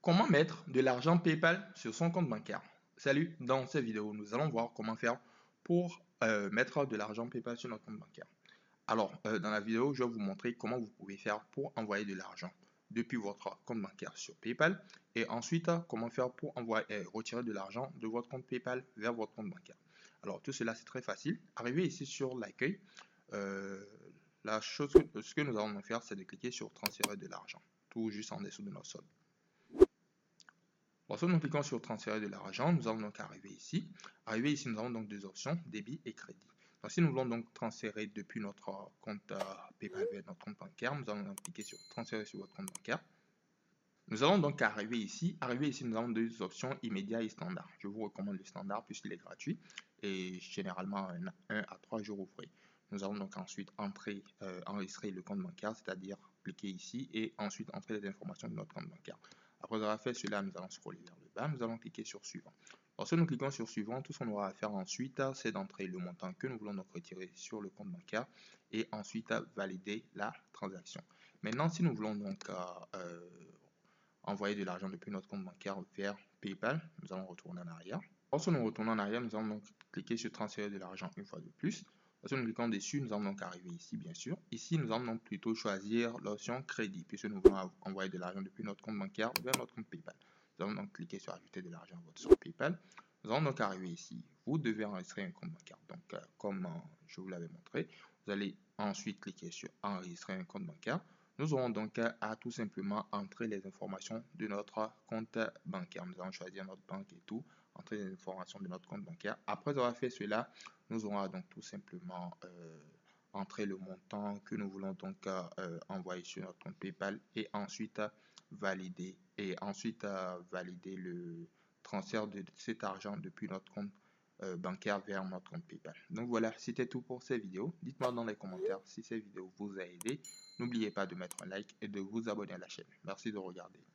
Comment mettre de l'argent PayPal sur son compte bancaire? Salut, dans cette vidéo, nous allons voir comment faire pour mettre de l'argent PayPal sur notre compte bancaire. Alors, dans la vidéo, je vais vous montrer comment vous pouvez faire pour envoyer de l'argent depuis votre compte bancaire sur PayPal et ensuite comment faire pour retirer de l'argent de votre compte PayPal vers votre compte bancaire. Alors, tout cela, c'est très facile. Arrivé ici sur l'accueil, euh, ce que nous allons faire, c'est de cliquer sur transférer de l'argent, tout juste en dessous de notre solde. Lorsque nous cliquons sur transférer de l'argent, nous allons donc arriver ici. Arrivé ici, nous avons donc deux options, débit et crédit. Donc, si nous voulons donc transférer depuis notre compte PayPal vers notre compte bancaire, nous allons donc cliquer sur transférer sur votre compte bancaire. Nous allons donc arriver ici. Arrivé ici, nous avons deux options, immédiat et standard. Je vous recommande le standard puisqu'il est gratuit et généralement 1 à 3 jours ouvrés. Nous allons donc ensuite enregistrer le compte bancaire, c'est-à-dire cliquer ici et ensuite entrer les informations de notre compte bancaire. Après avoir fait cela, nous allons scroller vers le bas, nous allons cliquer sur suivant. Lorsque nous cliquons sur suivant, tout ce qu'on aura à faire ensuite, c'est d'entrer le montant que nous voulons donc retirer sur le compte bancaire et ensuite valider la transaction. Maintenant, si nous voulons donc envoyer de l'argent depuis notre compte bancaire vers PayPal, nous allons retourner en arrière. Lorsque nous retournons en arrière, nous allons donc cliquer sur transférer de l'argent une fois de plus. Lorsque nous cliquons dessus, nous allons donc arriver ici, bien sûr. Ici, nous allons donc plutôt choisir l'option crédit, puisque nous voulons envoyer de l'argent depuis notre compte bancaire vers notre compte PayPal. Nous allons donc cliquer sur ajouter de l'argent à votre compte PayPal. Nous allons donc arriver ici. Vous devez enregistrer un compte bancaire. Donc, comme je vous l'avais montré, vous allez ensuite cliquer sur enregistrer un compte bancaire. Nous aurons donc à tout simplement entrer les informations de notre compte bancaire. Nous allons choisir notre banque et tout, entrer les informations de notre compte bancaire. Après avoir fait cela, nous aurons donc tout simplement entrer le montant que nous voulons donc envoyer sur notre compte PayPal et ensuite valider le transfert de cet argent depuis notre compte bancaire vers notre compte PayPal. Donc voilà, c'était tout pour cette vidéo. Dites-moi dans les commentaires si cette vidéo vous a aidé. N'oubliez pas de mettre un like et de vous abonner à la chaîne. Merci de regarder.